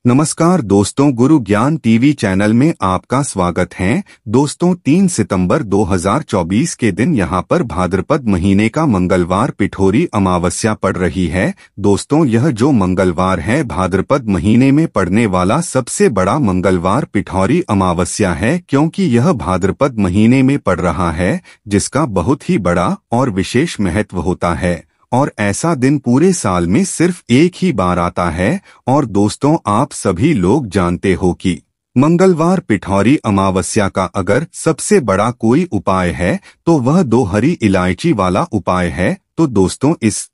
नमस्कार दोस्तों, गुरु ज्ञान टीवी चैनल में आपका स्वागत है। दोस्तों 3 सितंबर 2024 के दिन यहां पर भाद्रपद महीने का मंगलवार पिठोरी अमावस्या पड़ रही है। दोस्तों यह जो मंगलवार है भाद्रपद महीने में पड़ने वाला सबसे बड़ा मंगलवार पिठोरी अमावस्या है, क्योंकि यह भाद्रपद महीने में पड़ रहा है जिसका बहुत ही बड़ा और विशेष महत्व होता है। और ऐसा दिन पूरे साल में सिर्फ एक ही बार आता है। और दोस्तों आप सभी लोग जानते हो कि मंगलवार पिठोरी अमावस्या का अगर सबसे बड़ा कोई उपाय है तो वह 2 हरी इलायची वाला उपाय है। तो दोस्तों इस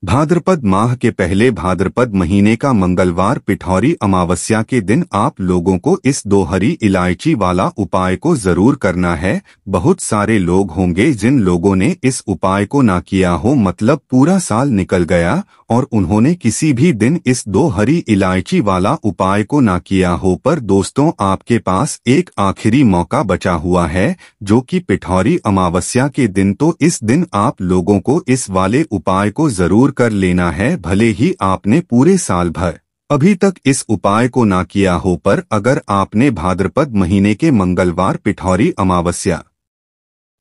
भाद्रपद माह के पहले भाद्रपद महीने का मंगलवार पिठोरी अमावस्या के दिन आप लोगों को इस 2 हरी इलायची वाला उपाय को जरूर करना है। बहुत सारे लोग होंगे जिन लोगों ने इस उपाय को ना किया हो, मतलब पूरा साल निकल गया और उन्होंने किसी भी दिन इस 2 हरी इलायची वाला उपाय को ना किया हो। पर दोस्तों आपके पास एक आखिरी मौका बचा हुआ है जो कि पिठोरी अमावस्या के दिन। तो इस दिन आप लोगों को इस वाले उपाय को जरूर कर लेना है, भले ही आपने पूरे साल भर अभी तक इस उपाय को ना किया हो। पर अगर आपने भाद्रपद महीने के मंगलवार पिठोरी अमावस्या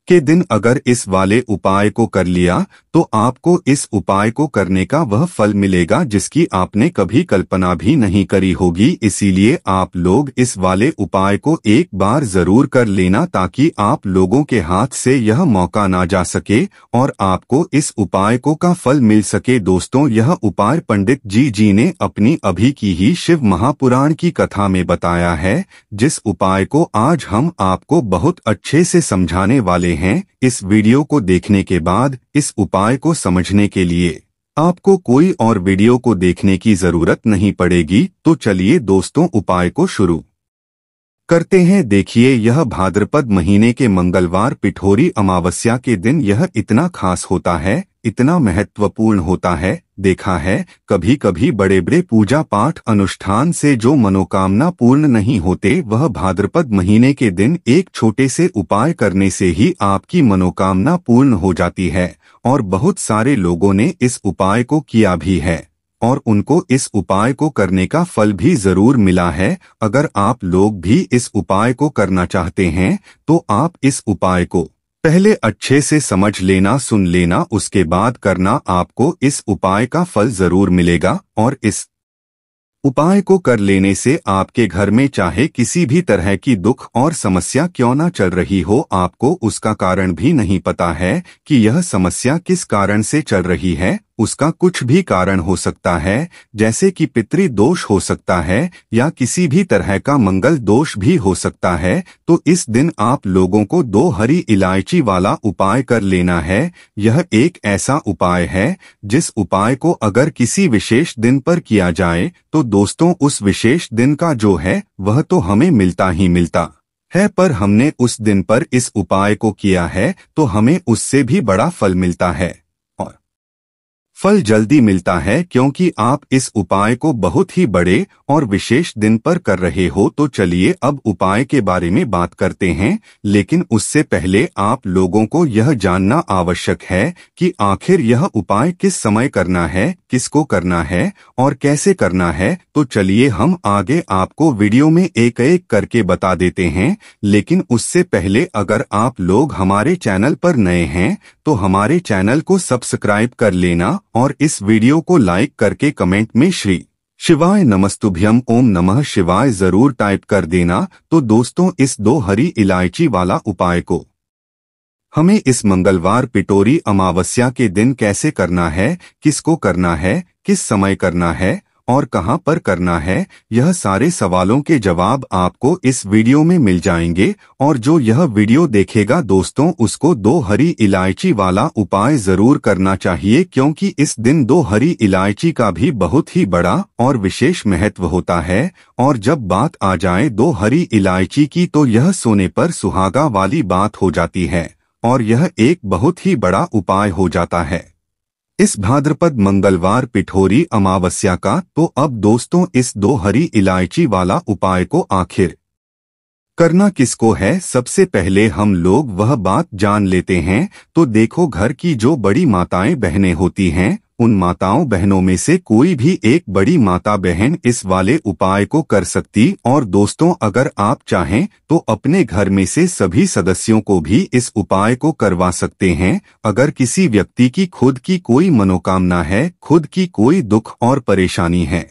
के दिन अगर इस वाले उपाय को कर लिया तो आपको इस उपाय को करने का वह फल मिलेगा जिसकी आपने कभी कल्पना भी नहीं करी होगी। इसीलिए आप लोग इस वाले उपाय को एक बार जरूर कर लेना ताकि आप लोगों के हाथ से यह मौका ना जा सके और आपको इस उपाय को का फल मिल सके। दोस्तों यह उपाय पंडित जी ने अपनी अभी की ही शिव महापुराण की कथा में बताया है, जिस उपाय को आज हम आपको बहुत अच्छे से समझाने वाले हैं। इस वीडियो को देखने के बाद इस उपाय को समझने के लिए आपको कोई और वीडियो को देखने की जरूरत नहीं पड़ेगी। तो चलिए दोस्तों उपाय को शुरू करते हैं। देखिए यह भाद्रपद महीने के मंगलवार पिठोरी अमावस्या के दिन यह इतना खास होता है, इतना महत्वपूर्ण होता है। देखा है कभी कभी बड़े बड़े पूजा पाठ अनुष्ठान से जो मनोकामना पूर्ण नहीं होते, वह भाद्रपद महीने के दिन एक छोटे से उपाय करने से ही आपकी मनोकामना पूर्ण हो जाती है। और बहुत सारे लोगों ने इस उपाय को किया भी है और उनको इस उपाय को करने का फल भी जरूर मिला है। अगर आप लोग भी इस उपाय को करना चाहते हैं तो आप इस उपाय को पहले अच्छे से समझ लेना, सुन लेना, उसके बाद करना। आपको इस उपाय का फल जरूर मिलेगा। और इस उपाय को कर लेने से आपके घर में चाहे किसी भी तरह की दुख और समस्या क्यों ना चल रही हो, आपको उसका कारण भी नहीं पता है कि यह समस्या किस कारण से चल रही है। उसका कुछ भी कारण हो सकता है, जैसे कि पितृ दोष हो सकता है या किसी भी तरह का मंगल दोष भी हो सकता है। तो इस दिन आप लोगों को 2 हरी इलायची वाला उपाय कर लेना है। यह एक ऐसा उपाय है जिस उपाय को अगर किसी विशेष दिन पर किया जाए तो दोस्तों उस विशेष दिन का जो है वह तो हमें मिलता ही मिलता है, पर हमने उस दिन पर इस उपाय को किया है तो हमें उससे भी बड़ा फल मिलता है। फल जल्दी मिलता है क्योंकि आप इस उपाय को बहुत ही बड़े और विशेष दिन पर कर रहे हो। तो चलिए अब उपाय के बारे में बात करते हैं, लेकिन उससे पहले आप लोगों को यह जानना आवश्यक है कि आखिर यह उपाय किस समय करना है, किसको करना है और कैसे करना है। तो चलिए हम आगे आपको वीडियो में एक एक करके बता देते हैं। लेकिन उससे पहले अगर आप लोग हमारे चैनल पर नए हैं तो हमारे चैनल को सब्सक्राइब कर लेना और इस वीडियो को लाइक करके कमेंट में श्री शिवाय नमस्तुभ्यम ओम नमः शिवाय जरूर टाइप कर देना। तो दोस्तों इस 2 हरी इलायची वाला उपाय को हमें इस मंगलवार पिठोरी अमावस्या के दिन कैसे करना है, किसको करना है, किस समय करना है और कहां पर करना है, यह सारे सवालों के जवाब आपको इस वीडियो में मिल जाएंगे। और जो यह वीडियो देखेगा दोस्तों उसको 2 हरी इलायची वाला उपाय जरूर करना चाहिए, क्योंकि इस दिन 2 हरी इलायची का भी बहुत ही बड़ा और विशेष महत्व होता है। और जब बात आ जाए 2 हरी इलायची की तो यह सोने पर सुहागा वाली बात हो जाती है और यह एक बहुत ही बड़ा उपाय हो जाता है इस भाद्रपद मंगलवार पिठोरी अमावस्या का। तो अब दोस्तों इस 2 हरी इलायची वाला उपाय को आखिर करना किसको है, सबसे पहले हम लोग वह बात जान लेते हैं। तो देखो घर की जो बड़ी माताएं बहनें होती हैं उन माताओं बहनों में से कोई भी एक बड़ी माता बहन इस वाले उपाय को कर सकती। और दोस्तों, अगर आप चाहें तो अपने घर में से सभी सदस्यों को भी इस उपाय को करवा सकते हैं। अगर किसी व्यक्ति की खुद की कोई मनोकामना है, खुद की कोई दुख और परेशानी है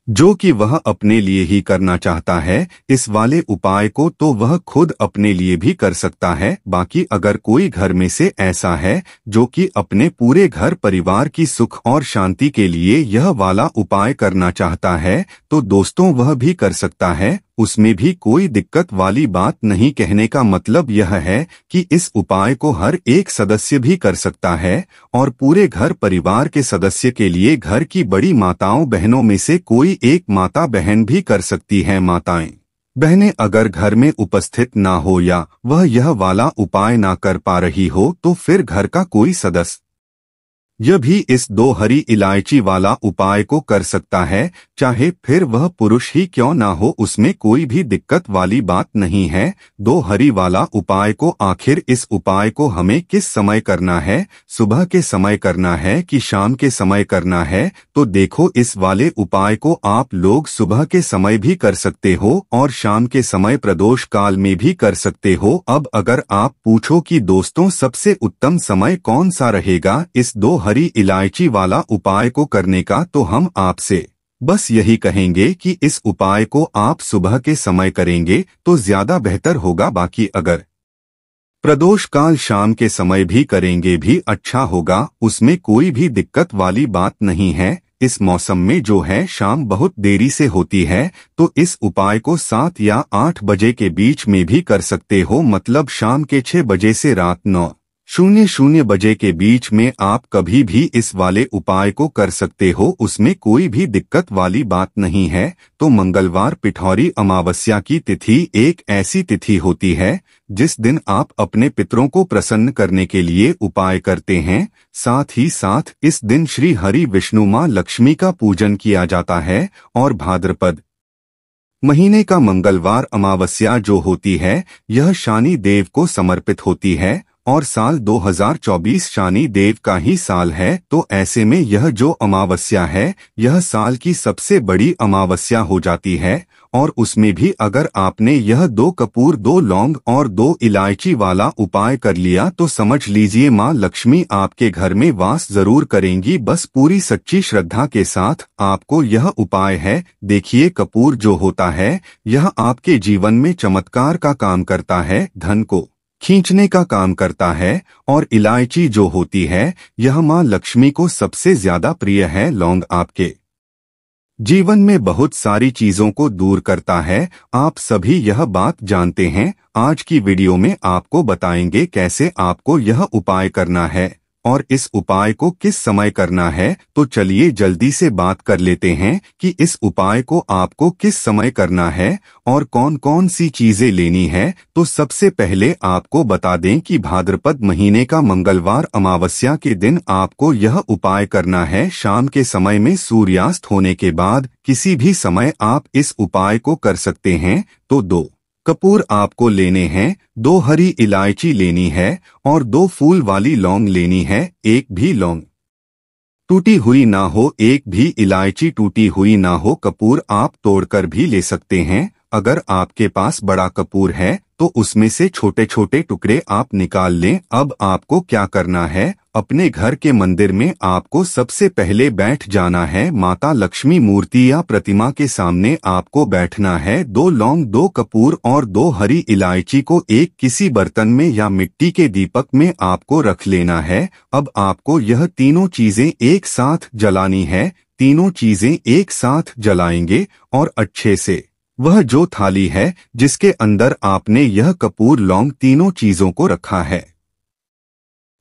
जो कि वह अपने लिए ही करना चाहता है इस वाले उपाय को, तो वह खुद अपने लिए भी कर सकता है। बाकी अगर कोई घर में से ऐसा है जो कि अपने पूरे घर परिवार की सुख और शांति के लिए यह वाला उपाय करना चाहता है, तो दोस्तों वह भी कर सकता है। उसमें भी कोई दिक्कत वाली बात नहीं। कहने का मतलब यह है कि इस उपाय को हर एक सदस्य भी कर सकता है और पूरे घर परिवार के सदस्य के लिए घर की बड़ी माताओं बहनों में से कोई एक माता बहन भी कर सकती है। माताएं बहनें अगर घर में उपस्थित ना हो या वह यह वाला उपाय ना कर पा रही हो, तो फिर घर का कोई सदस्य यह भी इस 2 हरी इलायची वाला उपाय को कर सकता है, चाहे फिर वह पुरुष ही क्यों ना हो। उसमें कोई भी दिक्कत वाली बात नहीं है। 2 हरी वाला उपाय को आखिर इस उपाय को हमें किस समय करना है, सुबह के समय करना है कि शाम के समय करना है? तो देखो, इस वाले उपाय को आप लोग सुबह के समय भी कर सकते हो और शाम के समय प्रदोष काल में भी कर सकते हो। अब अगर आप पूछो कि दोस्तों सबसे उत्तम समय कौन सा रहेगा इस 2 हरी इलायची वाला उपाय को करने का, तो हम आपसे बस यही कहेंगे कि इस उपाय को आप सुबह के समय करेंगे तो ज्यादा बेहतर होगा। बाकी अगर प्रदोष काल शाम के समय भी करेंगे भी अच्छा होगा, उसमें कोई भी दिक्कत वाली बात नहीं है। इस मौसम में जो है शाम बहुत देरी से होती है, तो इस उपाय को 7 या 8 बजे के बीच में भी कर सकते हो। मतलब शाम के 6 बजे से रात 9:00 बजे के बीच में आप कभी भी इस वाले उपाय को कर सकते हो। उसमें कोई भी दिक्कत वाली बात नहीं है। तो मंगलवार पिठौरी अमावस्या की तिथि एक ऐसी तिथि होती है जिस दिन आप अपने पितरों को प्रसन्न करने के लिए उपाय करते हैं। साथ ही साथ इस दिन श्री हरि विष्णु माँ लक्ष्मी का पूजन किया जाता है। और भाद्रपद महीने का मंगलवार अमावस्या जो होती है यह शनि देव को समर्पित होती है और साल 2024 शनि देव का ही साल है। तो ऐसे में यह जो अमावस्या है यह साल की सबसे बड़ी अमावस्या हो जाती है। और उसमें भी अगर आपने यह 2 कपूर 2 लौंग और 2 इलायची वाला उपाय कर लिया, तो समझ लीजिए माँ लक्ष्मी आपके घर में वास जरूर करेंगी। बस पूरी सच्ची श्रद्धा के साथ आपको यह उपाय है। देखिए, कपूर जो होता है यह आपके जीवन में चमत्कार का काम करता है, धन को खींचने का काम करता है। और इलायची जो होती है यह माँ लक्ष्मी को सबसे ज्यादा प्रिय है। लौंग आपके जीवन में बहुत सारी चीजों को दूर करता है। आप सभी यह बात जानते हैं। आज की वीडियो में आपको बताएंगे कैसे आपको यह उपाय करना है और इस उपाय को किस समय करना है। तो चलिए जल्दी से बात कर लेते हैं कि इस उपाय को आपको किस समय करना है और कौन कौन सी चीजें लेनी है। तो सबसे पहले आपको बता दें कि भाद्रपद महीने का मंगलवार अमावस्या के दिन आपको यह उपाय करना है। शाम के समय में सूर्यास्त होने के बाद किसी भी समय आप इस उपाय को कर सकते हैं। तो 2 कपूर आपको लेने हैं, 2 हरी इलायची लेनी है और 2 फूल वाली लौंग लेनी है। एक भी लौंग टूटी हुई ना हो, एक भी इलायची टूटी हुई ना हो। कपूर आप तोड़कर भी ले सकते हैं। अगर आपके पास बड़ा कपूर है तो उसमें से छोटे छोटे टुकड़े आप निकाल लें। अब आपको क्या करना है, अपने घर के मंदिर में आपको सबसे पहले बैठ जाना है। माता लक्ष्मी मूर्ति या प्रतिमा के सामने आपको बैठना है। 2 लौंग, 2 कपूर और 2 हरी इलायची को एक किसी बर्तन में या मिट्टी के दीपक में आपको रख लेना है। अब आपको यह तीनों चीजें एक साथ जलानी है। तीनों चीजें एक साथ जलाएंगे और अच्छे से वह जो थाली है जिसके अंदर आपने यह कपूर लौंग तीनों चीजों को रखा है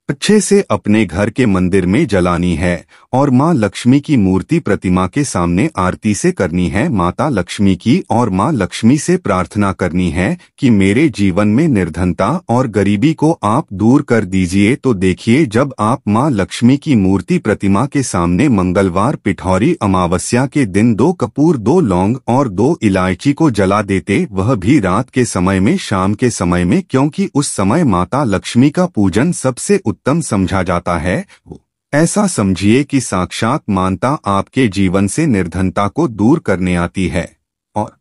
अच्छे से अपने घर के मंदिर में जलानी है और माँ लक्ष्मी की मूर्ति प्रतिमा के सामने आरती से करनी है। माता लक्ष्मी की और माँ लक्ष्मी से प्रार्थना करनी है कि मेरे जीवन में निर्धनता और गरीबी को आप दूर कर दीजिए। तो देखिए, जब आप माँ लक्ष्मी की मूर्ति प्रतिमा के सामने मंगलवार पिठौरी अमावस्या के दिन 2 कपूर 2 लौंग और 2 इलायची को जला देते, वह भी रात के समय में, शाम के समय में, क्योंकि उस समय माता लक्ष्मी का पूजन सबसे उत्तम समझा जाता है। ऐसा समझिए कि साक्षात मानता आपके जीवन से निर्धनता को दूर करने आती है और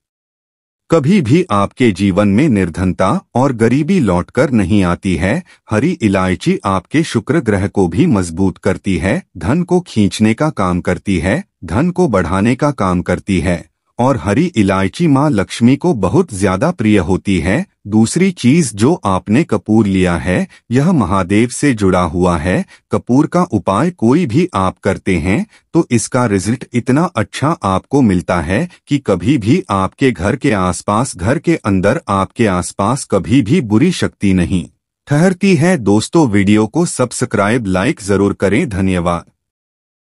कभी भी आपके जीवन में निर्धनता और गरीबी लौटकर नहीं आती है। हरी इलायची आपके शुक्र ग्रह को भी मजबूत करती है, धन को खींचने का काम करती है, धन को बढ़ाने का काम करती है और हरी इलायची माँ लक्ष्मी को बहुत ज्यादा प्रिय होती है। दूसरी चीज जो आपने कपूर लिया है यह महादेव से जुड़ा हुआ है। कपूर का उपाय कोई भी आप करते हैं तो इसका रिजल्ट इतना अच्छा आपको मिलता है कि कभी भी आपके घर के आसपास, घर के अंदर आपके आसपास कभी भी बुरी शक्ति नहीं ठहरती है। दोस्तों वीडियो को सब्सक्राइब लाइक जरूर करें। धन्यवाद।